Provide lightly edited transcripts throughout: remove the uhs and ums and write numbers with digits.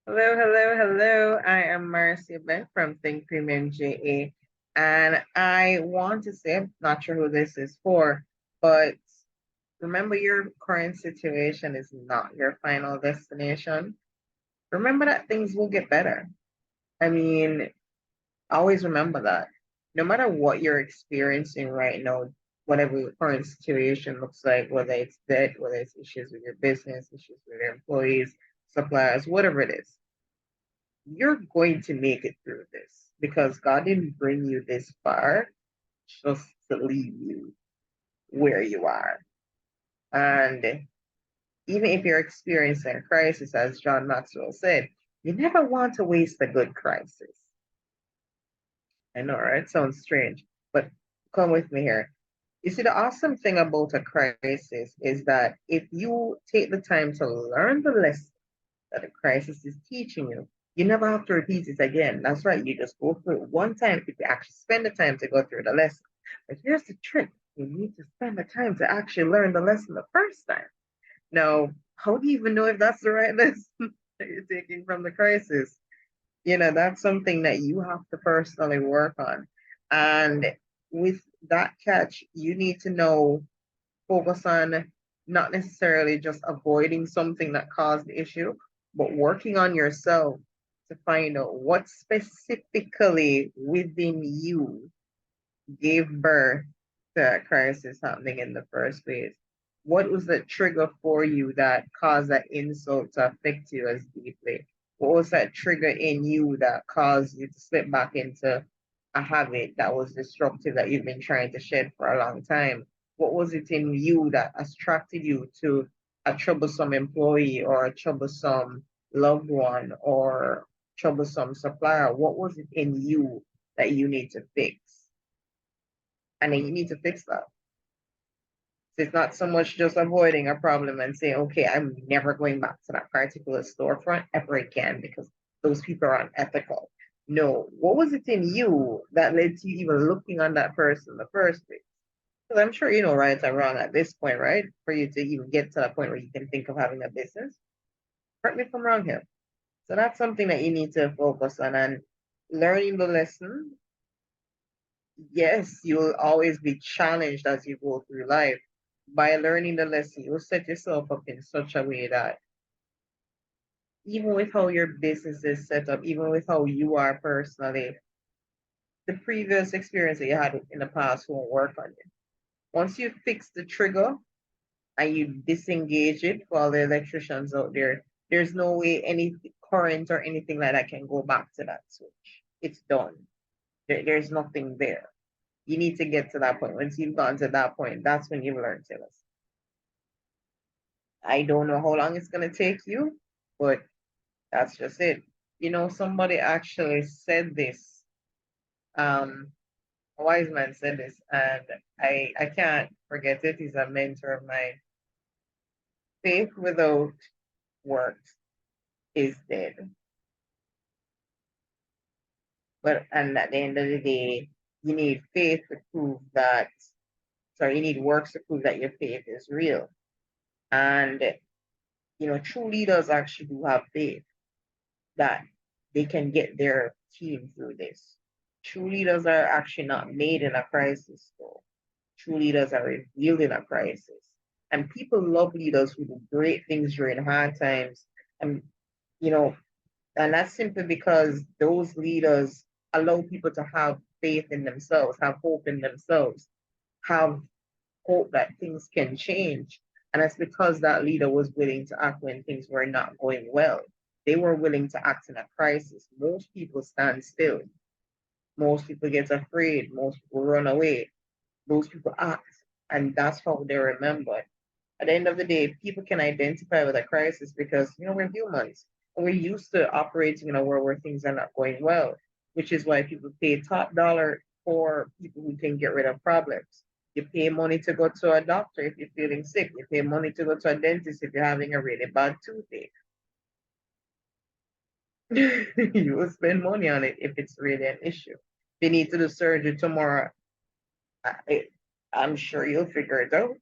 Hello, hello, hello. I am Marcia Beth from Think Premium JA. And I want to say, I'm not sure who this is for, but remember your current situation is not your final destination. Remember that things will get better. I mean, always remember that. No matter what you're experiencing right now, whatever your current situation looks like, whether it's debt, whether it's issues with your business, issues with your employees, suppliers, whatever it is, you're going to make it through this because God didn't bring you this far just to leave you where you are. And even if you're experiencing a crisis, as John Maxwell said, you never want to waste a good crisis. I know, right? Sounds strange, but come with me here. You see, the awesome thing about a crisis is that if you take the time to learn the lesson that the crisis is teaching you, you never have to repeat it again. That's right. You just go through it one time if you actually spend the time to go through the lesson. But here's the trick. You need to spend the time to actually learn the lesson the first time. Now, how do you even know if that's the right lesson that you're taking from the crisis? That's something that you have to personally work on. And with that catch, you need to know, focus on not necessarily just avoiding something that caused the issue, but working on yourself to find out what specifically within you gave birth to a crisis happening in the first place. What was the trigger for you that caused that insult to affect you as deeply? What was that trigger in you that caused you to slip back into a habit that was destructive that you've been trying to shed for a long time? What was it in you that attracted you to a troublesome employee or a troublesome loved one or troublesome supplier? What was it in you that you need to fix? And then you need to fix that. So it's not so much just avoiding a problem and saying, okay, I'm never going back to that particular storefront ever again because those people are unethical. No, what was it in you that led to you even looking on that person in the first place? Because I'm sure you know right and wrong at this point, right? For you to even get to that point where you can think of having a business. Correct me if I'm wrong here. So that's something that you need to focus on and learning the lesson. Yes, you'll always be challenged as you go through life. By learning the lesson, you'll set yourself up in such a way that even with how your business is set up, even with how you are personally, the previous experience that you had in the past won't work on you. Once you fix the trigger and you disengage it for all the electricians out there, there's no way any current or anything like that can go back to that switch. It's done. There's nothing there. You need to get to that point. Once you've gotten to that point, that's when you've learned to listen. I don't know how long it's going to take you, but that's just it. Somebody actually said this. A wise man said this, and I can't forget it. He's a mentor of mine. Faith without works is dead. And at the end of the day, you need faith to prove that. Sorry, you need works to prove that your faith is real. And true leaders actually do have faith that they can get their team through this. True leaders are actually not made in a crisis, though. True leaders are revealed in a crisis. And people love leaders who do great things during hard times. And, you know, and that's simply because those leaders allow people to have faith in themselves, have hope in themselves, have hope that things can change. And that's because that leader was willing to act when things were not going well. They were willing to act in a crisis. Most people stand still. Most people get afraid. Most people run away. Most people act. And that's how they're remembered. At the end of the day, people can identify with a crisis because, we're humans. And we're used to operating in a world where things are not going well, which is why people pay top dollar for people who can get rid of problems. You pay money to go to a doctor if you're feeling sick. You pay money to go to a dentist if you're having a really bad toothache. You will spend money on it if it's really an issue. If you need to do surgery tomorrow, I, I'm sure you'll figure it out,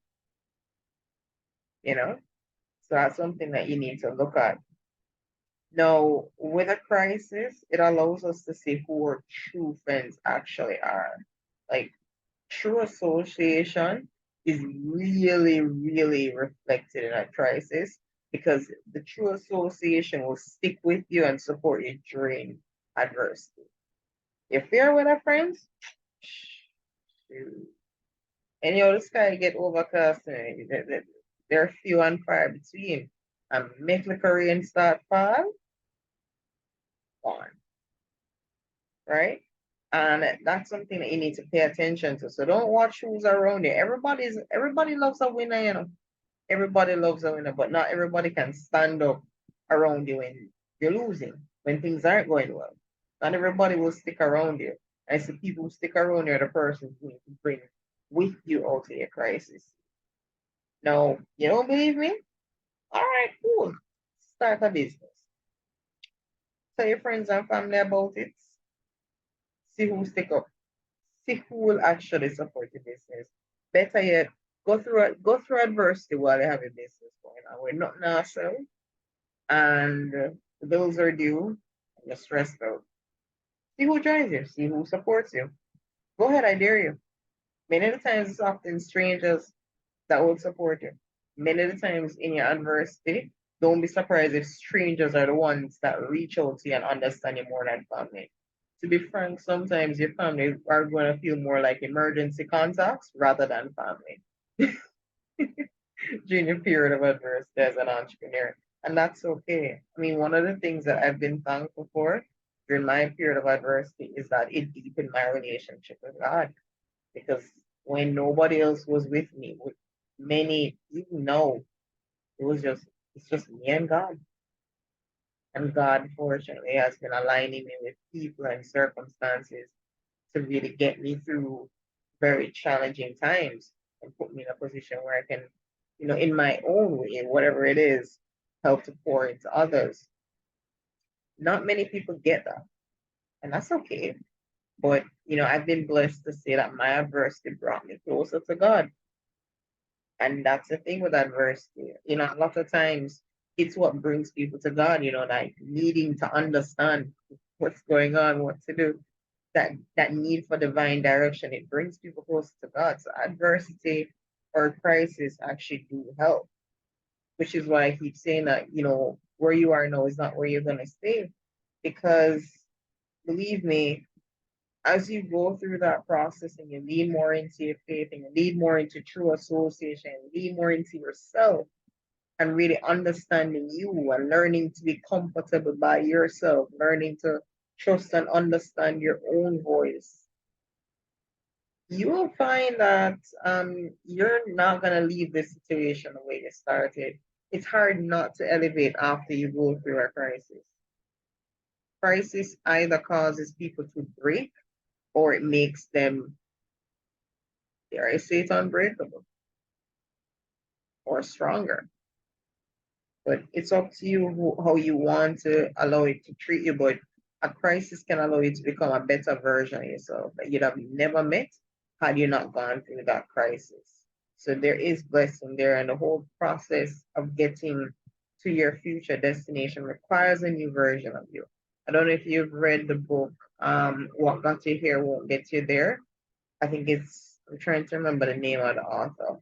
you know? So that's something that you need to look at. Now, with a crisis, it allows us to see who our true friends actually are. Like, true association is really, really reflected in a crisis because the true association will stick with you and support you during adversity. If you're with a friends, shoot, and the sky get overcast, they're few and far between. And make the rain start fall, on, right? And that's something that you need to pay attention to. So don't watch who's around you. Everybody loves a winner, you know. Everybody loves a winner, but not everybody can stand up around you when you're losing, when things aren't going well. Not everybody will stick around you. I see people who stick around you are the person who you can bring with you out of your crisis. No, you don't believe me? All right, cool. Start a business. Tell your friends and family about it. See who stick up. See who will actually support your business. Better yet, go through adversity while you have a business going on. We're not now sell, and the bills are due, and you're stressed out. See who joins you. See who supports you. Go ahead, I dare you. Many of the times it's often strangers that will support you. Many of the times in your adversity, don't be surprised if strangers are the ones that reach out to you and understand you more than family. To be frank, sometimes your family are going to feel more like emergency contacts rather than family during a period of adversity as an entrepreneur. And that's okay. I mean, one of the things that I've been thankful for during my period of adversity is that it deepened my relationship with God. Because when nobody else was with me, with many, you know, it's just me and God. And God, fortunately, has been aligning me with people and circumstances to really get me through very challenging times and put me in a position where I can, in my own way, whatever it is, help to pour into others. Not many people get that, and that's okay. But, I've been blessed to say that my adversity brought me closer to God. And that's the thing with adversity. A lot of times it's what brings people to God, like needing to understand what's going on, what to do. That need for divine direction, it brings people closer to God. So adversity or crisis actually do help, which is why I keep saying that, where you are now is not where you're gonna stay. Because believe me, as you go through that process and you lean more into your faith and you lean more into true association, lean more into yourself and really understanding you and learning to be comfortable by yourself, learning to trust and understand your own voice, you will find that you're not going to leave this situation the way you started. It's hard not to elevate after you go through a crisis. Crisis either causes people to break or it makes them, dare I say it, unbreakable or stronger. But it's up to you how you want to allow it to treat you. But a crisis can allow you to become a better version of yourself that you'd have never met had you not gone through that crisis. So there is blessing there, and the whole process of getting to your future destination requires a new version of you. I don't know if you've read the book, What Got You Here Won't Get You There. I think I'm trying to remember the name of the author,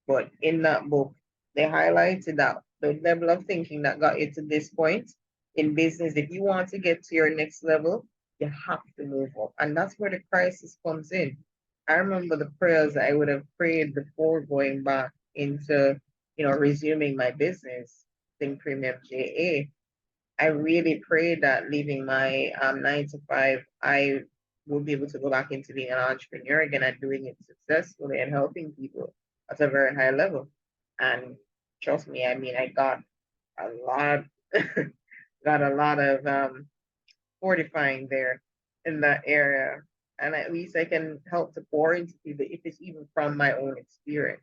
but in that book, they highlighted that the level of thinking that got you to this point in business, if you want to get to your next level, you have to move up. And that's where the crisis comes in. I remember the prayers I would have prayed before going back into, resuming my business, Think Premium JA. I really prayed that leaving my 9 to 5, I would be able to go back into being an entrepreneur again and doing it successfully and helping people at a very high level. And trust me, I mean, I got a lot, got a lot of fortifying there in that area. And at least I can help to pour into people if it's even from my own experience.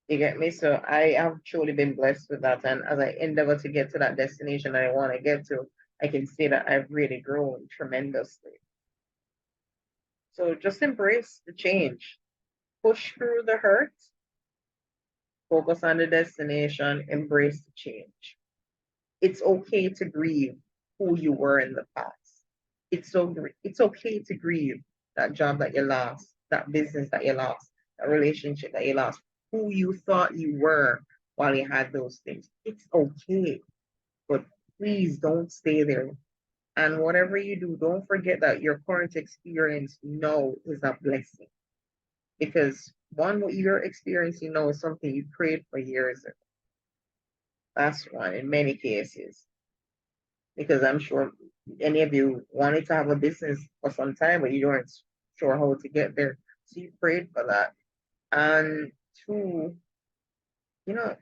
You get me? So I have truly been blessed with that. And as I endeavor to get to that destination I want to get to, I can see that I've really grown tremendously. So just embrace the change, push through the hurt, focus on the destination, embrace the change. It's okay to grieve who you were in the past. It's okay to grieve that job that you lost, that business that you lost, that relationship that you lost, who you thought you were while you had those things. It's okay, but please don't stay there. And whatever you do, don't forget that your current experience now is a blessing. Because one, what you're experiencing now is something you prayed for years ago. That's one in many cases. Because I'm sure any of you wanted to have a business for some time, but you weren't sure how to get there. So you prayed for that. And two, you know,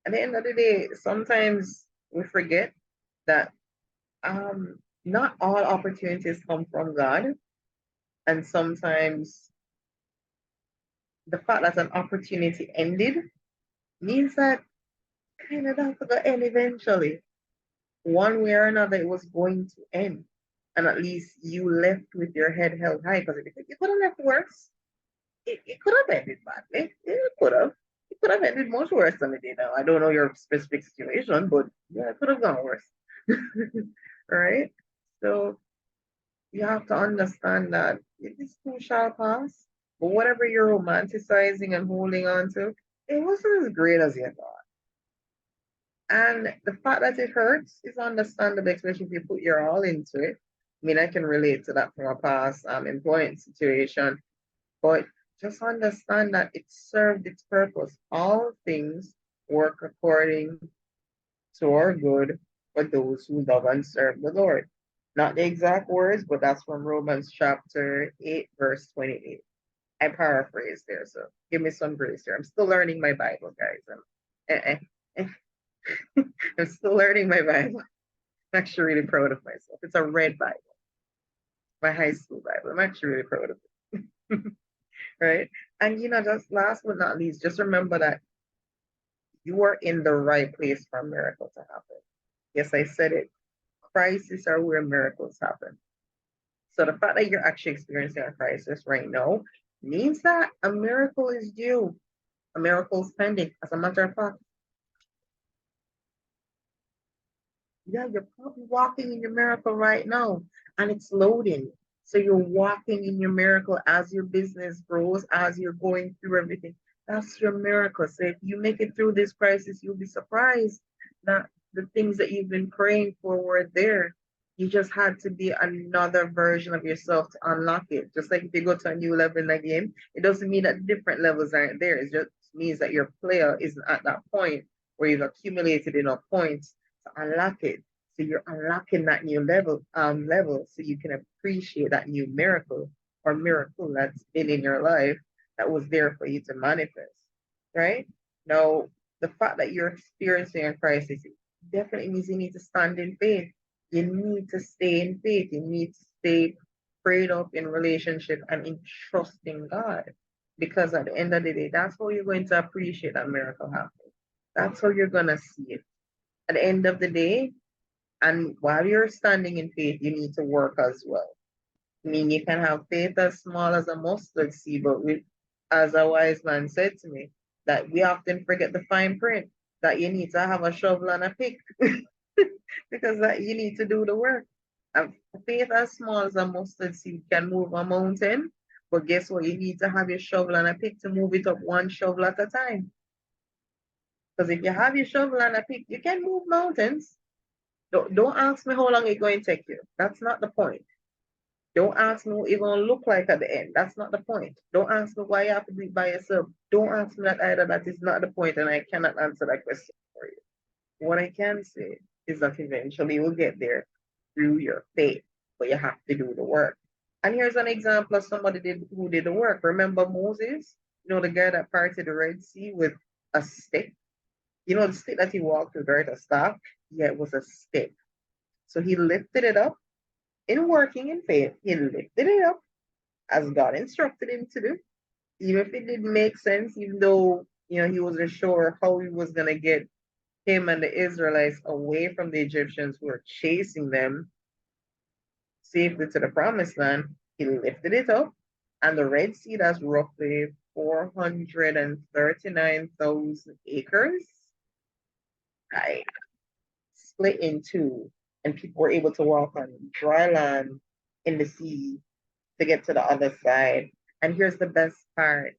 at the end of the day, sometimes we forget that not all opportunities come from God. And sometimes the fact that an opportunity ended means that kind of have to go end eventually. One way or another, it was going to end. And at least you left with your head held high because it could have left worse. It could have ended badly. It could have. It could have ended much worse than it did now. I don't know your specific situation, but yeah, it could have gone worse. Right? So you have to understand that this too shall pass. But whatever you're romanticizing and holding on to, it wasn't as great as you thought. And the fact that it hurts is understandable, especially if you put your all into it. I mean, I can relate to that from a past employment situation, but just understand that it served its purpose. All things work according to our good for those who love and serve the Lord. Not the exact words, but that's from Romans chapter 8, verse 28. I paraphrase there, so give me some grace here. I'm still learning my Bible, guys. I'm still learning my Bible. I'm actually really proud of myself. It's a red Bible, my high school Bible. I'm actually really proud of it. Right? And just last but not least, just remember that you are in the right place for a miracle to happen. Yes, I said it. Crises are where miracles happen. So the fact that you're actually experiencing a crisis right now means that a miracle is due. A miracle is pending. As a matter of fact, yeah, you're probably walking in your miracle right now and it's loading. So you're walking in your miracle as your business grows, as you're going through everything. That's your miracle. So if you make it through this crisis, you'll be surprised that the things that you've been praying for were there. You just had to be another version of yourself to unlock it. Just like if you go to a new level in a game, it doesn't mean that different levels aren't there. It just means that your player isn't at that point where you've accumulated enough points to unlock it. So you're unlocking that new level so you can appreciate that new miracle or miracle that's been in your life that was there for you to manifest. Right? Now, the fact that you're experiencing a crisis definitely means you need to stand in faith. You need to stay in faith. You need to stay prayed up in relationship and in trusting God. Because at the end of the day, that's how you're going to appreciate that miracle happening. That's how you're going to see it. At the end of the day, and while you're standing in faith, you need to work as well. I mean, you can have faith as small as a mustard seed, but as a wise man said to me, that we often forget the fine print, that you need to have a shovel and a pick because that you need to do the work. And faith as small as a mustard seed can move a mountain, but guess what? You need to have your shovel and a pick to move it up one shovel at a time. Because if you have your shovel and a pick, you can move mountains. Don't ask me how long it's going to take you. That's not the point. Don't ask me what it's going to look like at the end. That's not the point. Don't ask me why you have to do it by yourself. Don't ask me that either. That is not the point, and I cannot answer that question for you. What I can say is that eventually you'll get there through your faith, but you have to do the work. And here's an example of somebody who did the work. Remember Moses? The guy that parted the Red Sea with a stick? The stick that he walked with, right? A staff? Yeah, it was a stick. So he lifted it up in working in faith. He lifted it up as God instructed him to do. Even if it didn't make sense, even though, he wasn't sure how he was going to get him and the Israelites away from the Egyptians who were chasing them safely to the promised land, he lifted it up. And the Red Sea, that's roughly 439,000 acres. Right. split in two, and people were able to walk on dry land in the sea to get to the other side. And here's the best part.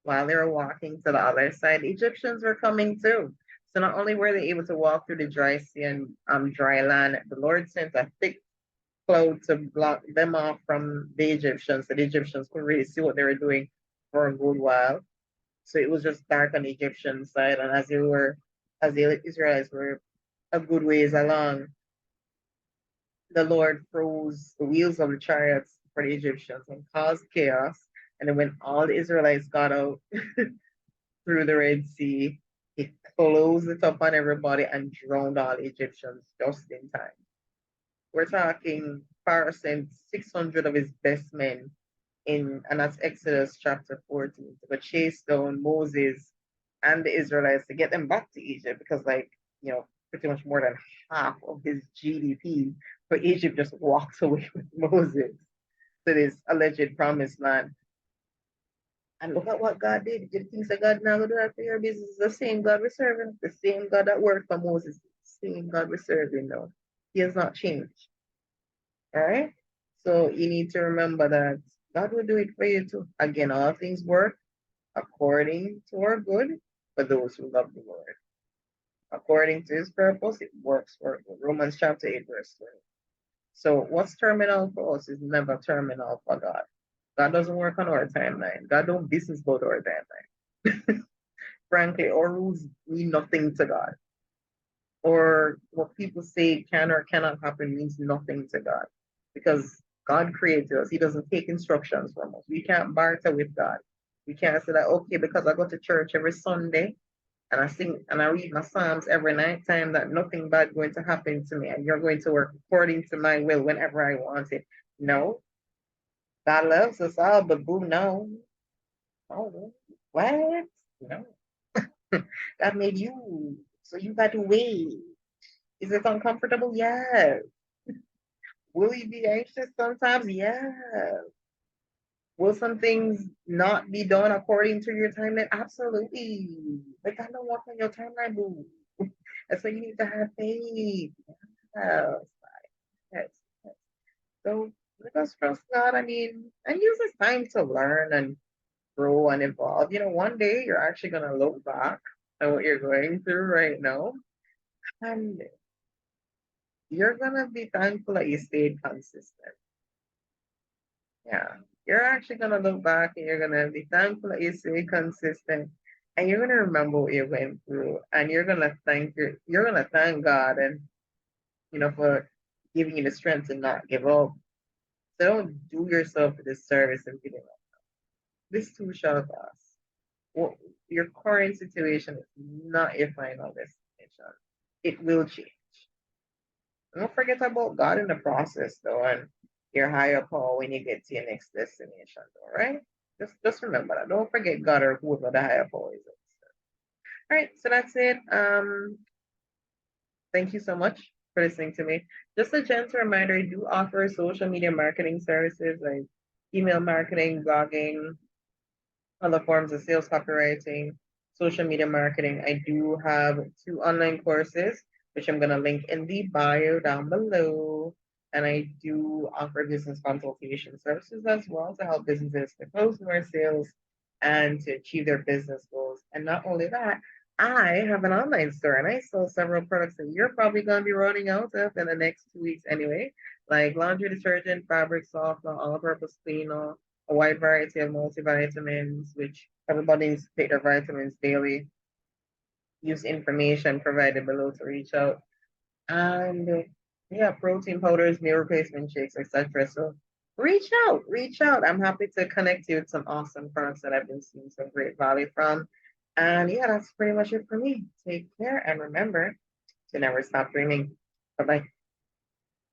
While they were walking to the other side, the Egyptians were coming too. So not only were they able to walk through the dry sea and dry land, the Lord sent a thick cloud to block them off from the Egyptians. So the Egyptians couldn't really see what they were doing for a good while. So it was just dark on the Egyptian side. And as the Israelites were a good ways along, the Lord froze the wheels of the chariots for the Egyptians and caused chaos. And then when all the Israelites got out through the Red Sea, he closed it up on everybody and drowned all the Egyptians just in time. We're talking Pharaoh sent 600 of his best men and that's Exodus chapter 14, to chase down Moses and the Israelites to get them back to Egypt because, like, pretty much more than half of his GDP for Egypt just walks away with Moses to this alleged promised land. And look at what God did. You think that God now going to do that for your business? The same God we're serving, the same God that worked for Moses, the same God we're serving now. He has not changed. All right? So you need to remember that God will do it for you too. Again, all things work according to our good for those who love the Lord. According to his purpose, it works for Romans chapter 8, verse 20. So what's terminal for us is never terminal for God. God doesn't work on our timeline. God don't business about our timeline. Frankly, our rules mean nothing to God. Or what people say can or cannot happen means nothing to God. Because God created us. He doesn't take instructions from us. We can't barter with God. We can't say that, okay, because I go to church every Sunday and I sing and I read my Psalms every night time, that nothing bad going to happen to me and you're going to work according to my will whenever I want it. No. God loves us all, but boo, no. Oh, what? No. God made you, so you got to wait. Is it uncomfortable? Yes. Will you be anxious sometimes? Yes. Will some things not be done according to your timeline? Absolutely. But God don't work on your timeline, boo. That's why you need to have faith. Yes. Yes. Yes. So let us trust God. I mean, and use this time to learn and grow and evolve. One day you're actually gonna look back at what you're going through right now, and you're gonna be thankful that you stayed consistent. Yeah, you're actually gonna look back and you're gonna be thankful that you stayed consistent, and you're gonna remember what you went through, and you're gonna thank God, and for giving you the strength to not give up. So don't do yourself a disservice and giving up. This too shall pass. Well, your current situation is not your final destination. It will change. Don't forget about God in the process, though, and your higher power when you get to your next destination, all right? Just remember that. Don't forget God or whoever the higher power is. All right, so that's it. Thank you so much for listening to me. Just a gentle reminder, I do offer social media marketing services like email marketing, blogging, other forms of sales copywriting, social media marketing. I do have 2 online courses, which I'm going to link in the bio down below. And I do offer business consultation services as well to help businesses to close more sales and to achieve their business goals. And not only that, I have an online store and I sell several products that you're probably going to be running out of in the next 2 weeks anyway, like laundry detergent, fabric softener, all-purpose cleaner, a wide variety of multivitamins, which everybody needs to take their vitamins daily. Use information provided below to reach out. And yeah, protein powders, meal replacement shakes, etc. So reach out. I'm happy to connect you with some awesome products that I've been seeing some great value from. And yeah, that's pretty much it for me. Take care and remember to never stop dreaming. Bye bye.